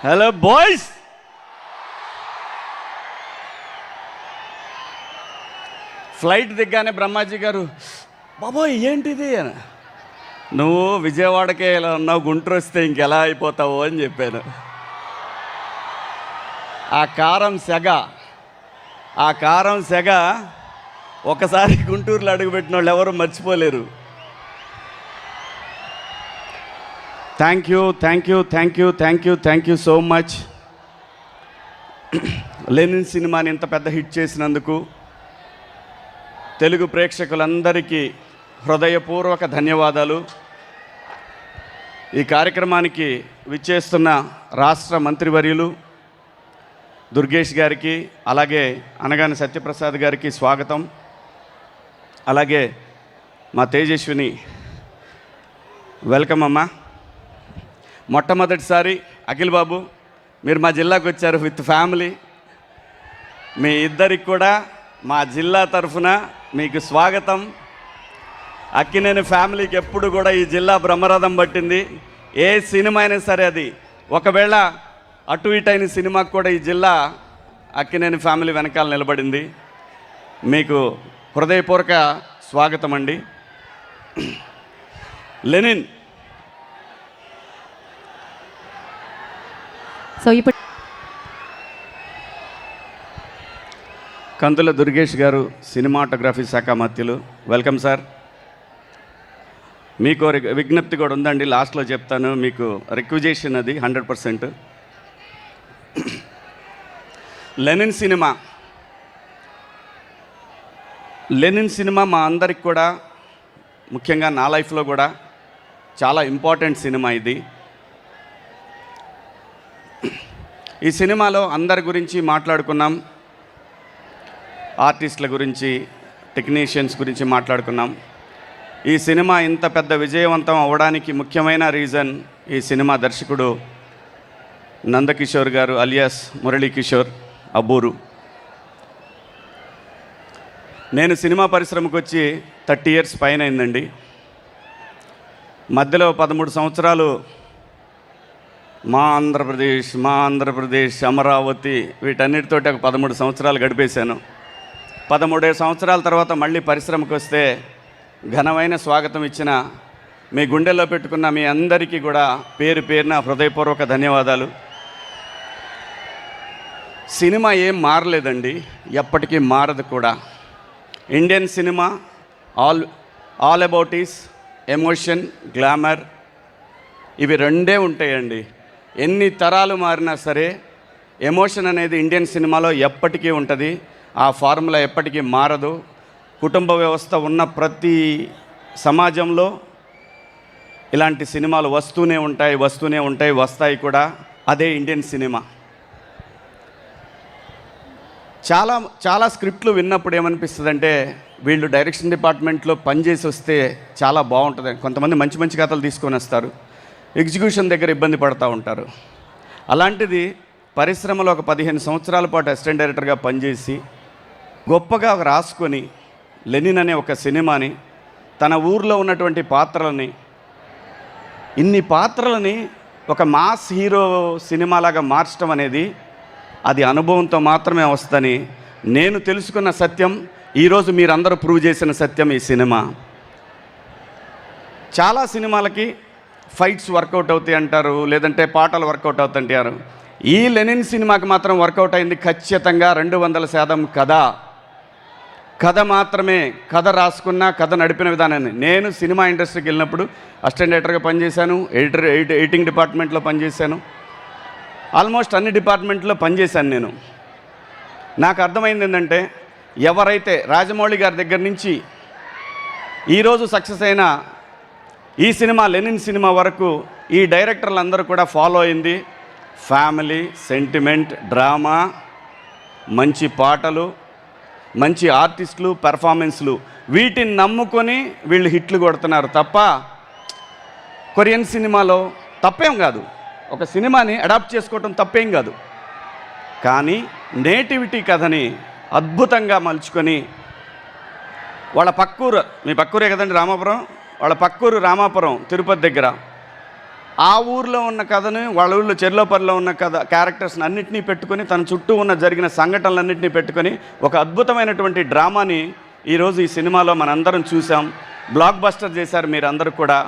Hello boys, flight దిగ్గానే Brahmaji గారు, బాబోయ్ ఏంటిది అని, నువ్వు విజయవాడకే ఇలా ఉన్నావు, గుంటూరు వస్తే ఇంకెలా అయిపోతావు అని చెప్పాను. ఆ కారం సెగ ఒకసారి గుంటూరులో అడుగుపెట్టిన వాళ్ళు ఎవరు మర్చిపోలేరు. Thank you so much. Lenin సినిమాని ఇంత పెద్ద హిట్ చేసినందుకు తెలుగు ప్రేక్షకులందరికీ హృదయపూర్వక ధన్యవాదాలు. ఈ కార్యక్రమానికి విచ్చేస్తున్న రాష్ట్ర మంత్రివర్యులు దుర్గేష్ గారికి, అలాగే అనగాని సత్యప్రసాద్ గారికి స్వాగతం. అలాగే మా తేజస్విని, వెల్కమ్ అమ్మా. మొట్టమొదటిసారి అఖిల్ బాబు మీరు మా జిల్లాకు వచ్చారు విత్ ఫ్యామిలీ. మీ ఇద్దరికి కూడా మా జిల్లా తరఫున మీకు స్వాగతం. అక్కినేని ఫ్యామిలీకి ఎప్పుడు కూడా ఈ జిల్లా బ్రహ్మరథం పట్టింది. ఏ సినిమా అయినా సరే, అది ఒకవేళ అటు ఇటు అయిన సినిమాకు కూడా ఈ జిల్లా అక్కినేని ఫ్యామిలీ వెనకాల నిలబడింది. మీకు హృదయపూర్వక స్వాగతం అండి. లెనిన్ కందుల దుర్గేష్ గారు, సినిమాటోగ్రఫీ శాఖ మంత్రులు, వెల్కమ్ సార్. మీకు విజ్ఞప్తి కూడా ఉందండి, లాస్ట్లో చెప్తాను. మీకు రిక్విజేషన్ అది 100%. లెనిన్ సినిమా మా అందరికి కూడా, ముఖ్యంగా నా లైఫ్లో కూడా చాలా ఇంపార్టెంట్ సినిమా ఇది. ఈ సినిమాలో అందరి గురించి మాట్లాడుకున్నాం, ఆర్టిస్టుల గురించి, టెక్నీషియన్స్ గురించి మాట్లాడుకున్నాం. ఈ సినిమా ఇంత పెద్ద విజయవంతం అవ్వడానికి ముఖ్యమైన రీజన్ ఈ సినిమా దర్శకుడు నందకిషోర్ గారు అలియాస్ మురళీకిషోర్ అబ్బూరు. నేను సినిమా పరిశ్రమకు వచ్చి 30 years పైన అయిందండి. మధ్యలో 13 సంవత్సరాలు మా ఆంధ్రప్రదేశ్, అమరావతి, వీటన్నిటితోటి ఒక 13 సంవత్సరాలు గడిపేశాను. 13 సంవత్సరాల తర్వాత మళ్ళీ పరిశ్రమకు వస్తే ఘనమైన స్వాగతం ఇచ్చిన మీ గుండెల్లో పెట్టుకున్న మీ అందరికీ కూడా పేరు పేరున హృదయపూర్వక ధన్యవాదాలు. సినిమా ఏం మారలేదండి, ఎప్పటికీ మారదు కూడా. Indian cinema all about is emotion, glamour, ఇవి రెండే ఉంటాయండి. ఎన్ని తరాలు మారినా సరే ఎమోషన్ అనేది ఇండియన్ సినిమాలో ఎప్పటికీ ఉంటుంది. ఆ ఫార్ములా ఎప్పటికీ మారదు. కుటుంబ వ్యవస్థ ఉన్న ప్రతి సమాజంలో ఇలాంటి సినిమాలు వస్తూనే ఉంటాయి, వస్తాయి కూడా. అదే ఇండియన్ సినిమా. చాలా స్క్రిప్ట్లు విన్నప్పుడు ఏమనిపిస్తుందంటే, వీళ్ళు డైరెక్షన్ డిపార్ట్మెంట్లో పనిచేసి వస్తే చాలా బాగుంటుంది. కొంతమంది మంచి కథలు తీసుకొని వస్తారు, ఎగ్జిక్యూషన్ దగ్గర ఇబ్బంది పడుతూ ఉంటారు. అలాంటిది పరిశ్రమలో ఒక 15 సంవత్సరాల పాటు అసిస్టెంట్ డైరెక్టర్గా పనిచేసి గొప్పగా రాసుకొని లెనిన్ అనే ఒక సినిమాని, తన ఊర్లో ఉన్నటువంటి పాత్రలని, ఇన్ని పాత్రలని ఒక మాస్ హీరో సినిమాలాగా మార్చడం అనేది అది అనుభవంతో మాత్రమే వస్తుందని నేను తెలుసుకున్న సత్యం. ఈరోజు మీరందరూ ప్రూవ్ చేసిన సత్యం ఈ సినిమా. చాలా సినిమాలకి ఫైట్స్ వర్కౌట్ అవుతాయి అంటారు, లేదంటే పాటలు వర్కౌట్ అవుతాయంటారు. ఈ లెనిన్ సినిమాకి మాత్రం వర్కౌట్ అయింది ఖచ్చితంగా 200% కథ మాత్రమే. కథ రాసుకున్న, కథ నడిపిన విధానాన్ని. నేను సినిమా ఇండస్ట్రీకి వెళ్ళినప్పుడు అసిస్టెంట్ డైరెక్టర్గా పనిచేశాను, ఎడిటింగ్ డిపార్ట్మెంట్లో పనిచేశాను, ఆల్మోస్ట్ అన్ని డిపార్ట్మెంట్లో పనిచేశాను నేను. నాకు అర్థమైంది ఏంటంటే, ఎవరైతే రాజమౌళి గారి దగ్గర నుంచి ఈరోజు సక్సెస్ అయిన ఈ సినిమా లెనిన్ సినిమా వరకు ఈ డైరెక్టర్లు అందరూ కూడా ఫాలో అయింది ఫ్యామిలీ, సెంటిమెంట్, డ్రామా, మంచి పాటలు, మంచి ఆర్టిస్టులు, పెర్ఫార్మెన్స్లు, వీటిని నమ్ముకొని వీళ్ళు హిట్లు కొడుతున్నారు తప్ప, కొరియన్ సినిమాలో తప్పేం కాదు, ఒక సినిమాని అడాప్ట్ చేసుకోవటం తప్పేం కాదు. కానీ నేటివిటీ కథని అద్భుతంగా మలుచుకొని వాళ్ళ పక్కూరు, మీ పక్కూరే కదండి రామాపురం, వాళ్ళ పక్కూరు రామాపురం, తిరుపతి దగ్గర ఆ ఊర్లో ఉన్న కథను, వాళ్ళ ఊళ్ళో చెర్లోపల్లిలో ఉన్న కథ క్యారెక్టర్స్ని అన్నింటినీ పెట్టుకొని, తన చుట్టూ ఉన్న జరిగిన సంఘటనలన్నింటినీ పెట్టుకొని ఒక అద్భుతమైనటువంటి డ్రామాని ఈరోజు ఈ సినిమాలో మనందరం చూసాం. బ్లాక్ బస్టర్ చేశారు మీరందరూ కూడా.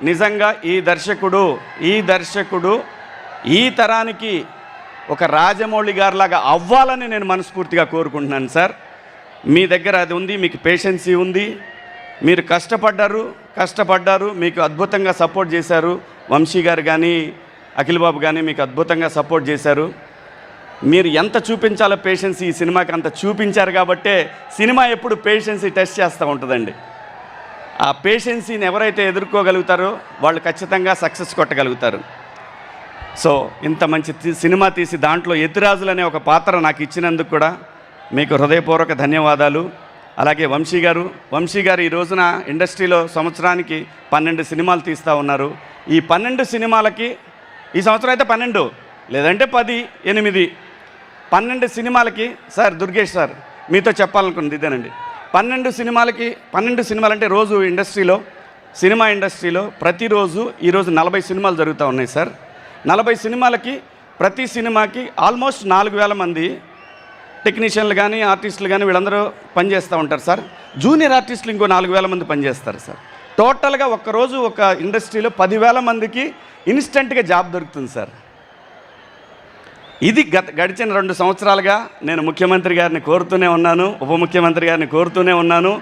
నిజంగా ఈ దర్శకుడు ఈ తరానికి ఒక రాజమౌళి గారిలాగా అవ్వాలని నేను మనస్ఫూర్తిగా కోరుకుంటున్నాను సార్. మీ దగ్గర అది ఉంది, మీకు పేషెన్సీ ఉంది, మీరు కష్టపడ్డారు, మీకు అద్భుతంగా సపోర్ట్ చేశారు. వంశీ గారు కానీ అఖిల్ బాబు కానీ మీకు అద్భుతంగా సపోర్ట్ చేశారు. మీరు ఎంత చూపించాలో పేషెన్సీ ఈ సినిమాకి అంత చూపించారు కాబట్టే సినిమా ఎప్పుడు పేషెన్సీ టెస్ట్ చేస్తూ ఉంటుందండి. ఆ పేషెన్సీని ఎవరైతే ఎదుర్కోగలుగుతారో వాళ్ళు ఖచ్చితంగా సక్సెస్ కొట్టగలుగుతారు. సో ఇంత మంచి సినిమా తీసి దాంట్లో యతిరాజులు అనే ఒక పాత్ర నాకు ఇచ్చినందుకు కూడా మీకు హృదయపూర్వక ధన్యవాదాలు. అలాగే వంశీ గారు ఈ రోజున ఇండస్ట్రీలో సంవత్సరానికి 12 సినిమాలు తీస్తూ ఉన్నారు. ఈ 12 సినిమాలకి ఈ సంవత్సరం అయితే 12 లేదంటే 10, 8, 12 సినిమాలకి సార్ దుర్గేష్ సార్ మీతో చెప్పాలనుకున్నది ఇదేనండి. 12 సినిమాలు అంటే రోజు సినిమా ఇండస్ట్రీలో ప్రతిరోజు ఈరోజు 40 సినిమాలు జరుగుతూ ఉన్నాయి సార్. 40 సినిమాలకి ప్రతి సినిమాకి ఆల్మోస్ట్ 4,000 మంది టెక్నీషియన్లు కానీ ఆర్టిస్టులు కానీ వీళ్ళందరూ పనిచేస్తూ ఉంటారు సార్. జూనియర్ ఆర్టిస్టులు ఇంకో 4,000 మంది పనిచేస్తారు సార్. టోటల్గా ఒక్కరోజు ఒక ఇండస్ట్రీలో 10,000 మందికి ఇన్స్టెంట్గా జాబ్ దొరుకుతుంది సార్. ఇది గడిచిన 2 సంవత్సరాలుగా నేను ముఖ్యమంత్రి గారిని కోరుతూనే ఉన్నాను, ఉప ముఖ్యమంత్రి గారిని కోరుతూనే ఉన్నాను.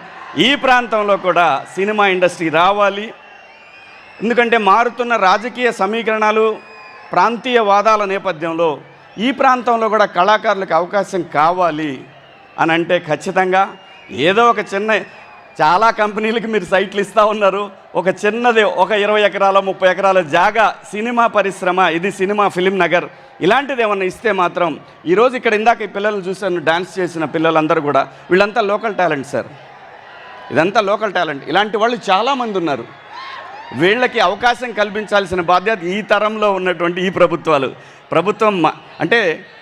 ఈ ప్రాంతంలో కూడా సినిమా ఇండస్ట్రీ రావాలి. ఎందుకంటే మారుతున్న రాజకీయ సమీకరణాలు, ప్రాంతీయ వాదాల నేపథ్యంలో ఈ ప్రాంతంలో కూడా కళాకారులకు అవకాశం కావాలి అని అంటే ఖచ్చితంగా ఏదో ఒక చాలా కంపెనీలకి మీరు సైట్లు ఇస్తూ ఉన్నారు. ఒక చిన్నది ఒక 20 ఎకరాల 30 ఎకరాల జాగా సినిమా పరిశ్రమ, ఇది సినిమా ఫిలిం నగర్ ఇలాంటిది ఏమన్నా ఇస్తే మాత్రం ఈరోజు ఇక్కడ ఇందాక ఈ పిల్లల్ని చూసాను, డ్యాన్స్ చేసిన పిల్లలందరూ కూడా వీళ్ళంతా లోకల్ టాలెంట్ సార్. ఇదంతా లోకల్ టాలెంట్. ఇలాంటి వాళ్ళు చాలామంది ఉన్నారు. వీళ్ళకి అవకాశం కల్పించాల్సిన బాధ్యత ఈ తరంలో ఉన్నటువంటి ఈ ప్రభుత్వం అంటే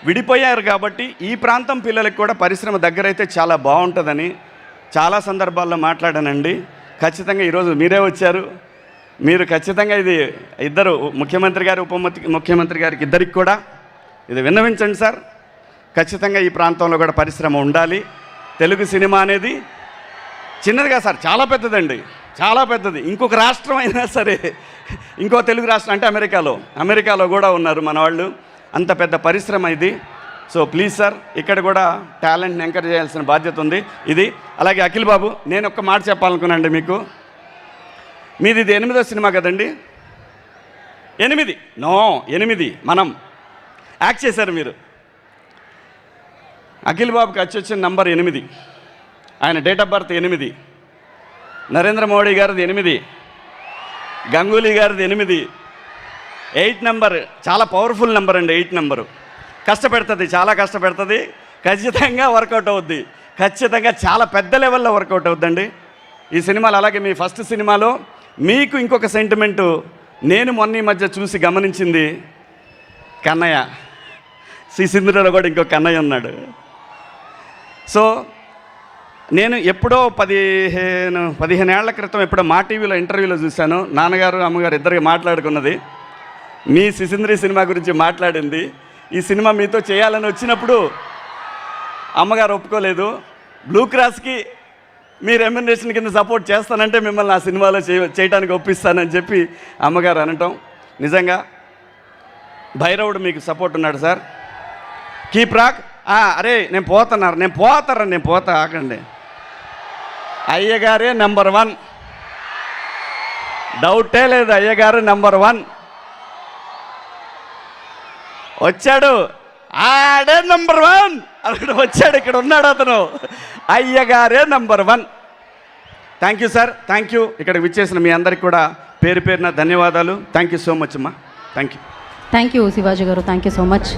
విడిపోయారు కాబట్టి ఈ ప్రాంతం పిల్లలకు కూడా పరిశ్రమ దగ్గరైతే చాలా బాగుంటుందని చాలా సందర్భాల్లో మాట్లాడానండి. ఖచ్చితంగా ఈరోజు మీరే వచ్చారు. మీరు ఖచ్చితంగా ఇది ఇద్దరు ముఖ్యమంత్రి గారు ఉప ముఖ్యమంత్రి గారికి ఇద్దరికి కూడా ఇది విన్నవించండి సార్. ఖచ్చితంగా ఈ ప్రాంతంలో కూడా పరిశ్రమ ఉండాలి. తెలుగు సినిమా అనేది చిన్నదిగా సార్, చాలా పెద్దదండి, చాలా పెద్దది. ఇంకొక రాష్ట్రం అయినా సరే, ఇంకో తెలుగు రాష్ట్రం అంటే అమెరికాలో కూడా ఉన్నారు మన వాళ్ళు. అంత పెద్ద పరిశ్రమ ఇది. సో ప్లీజ్ సార్, ఇక్కడ కూడా టాలెంట్ని ఎంకరేజ్ చేయాల్సిన బాధ్యత ఉంది. ఇది అలాగే అఖిల్ బాబు, నేను ఒక్క మాట చెప్పాలనుకున్నానండి మీకు. మీది ఇది 8వ సినిమా కదండి? 8 మనం యాక్ట్ చేశారు మీరు. అఖిల్ బాబుకి వచ్చిన నంబర్ 8, ఆయన date of birth 8, Narendra Modi గారిది 8, గంగూలీ గారిది 8 నెంబర్ చాలా పవర్ఫుల్ నెంబర్ అండి. 8 నెంబరు కష్టపెడుతుంది, చాలా కష్టపెడుతుంది. ఖచ్చితంగా వర్కౌట్ అవుద్ది, ఖచ్చితంగా చాలా పెద్ద లెవెల్లో వర్కౌట్ అవుద్దండి ఈ సినిమాలు. అలాగే మీ ఫస్ట్ సినిమాలో మీకు ఇంకొక సెంటిమెంటు నేను మొన్న ఈ మధ్య చూసి గమనించింది, కన్నయ్య, సింధులో కూడా ఇంకో కన్నయ్య ఉన్నాడు. సో నేను ఎప్పుడో 15 ఏళ్ల క్రితం ఎప్పుడో మా టీవీలో ఇంటర్వ్యూలో చూశాను. నాన్నగారు అమ్మగారు ఇద్దరికి మాట్లాడుకున్నది, మీ సిసింద్రి సినిమా గురించి మాట్లాడింది. ఈ సినిమా మీతో చేయాలని వచ్చినప్పుడు అమ్మగారు ఒప్పుకోలేదు. బ్లూ క్రాస్కి మీ రెమ్యునరేషన్ కింద సపోర్ట్ చేస్తానంటే మిమ్మల్ని ఆ సినిమాలో చేయడానికి ఒప్పిస్తానని చెప్పి అమ్మగారు అనటం. నిజంగా భైరవుడు మీకు సపోర్ట్ ఉన్నాడు సార్. Keep rock. అరే నేను పోతా ఆగండి. అయ్యగారే నెంబర్ 1, డౌటే లేదు. అయ్యగారు నెంబర్ 1 వచ్చాడు, ఆడే నెంబర్ 1 అక్కడ వచ్చాడు, ఇక్కడ ఉన్నాడు అతను. అయ్యగారే number 1. Thank you sir, thank you. ఇక్కడికి విచ్చేసిన మీ అందరికి కూడా పేరు పేరున ధన్యవాదాలు. థ్యాంక్ యూ సో మచ్ అమ్మా. థ్యాంక్ యూ శివాజీ గారు, థ్యాంక్ యూ సో మచ్.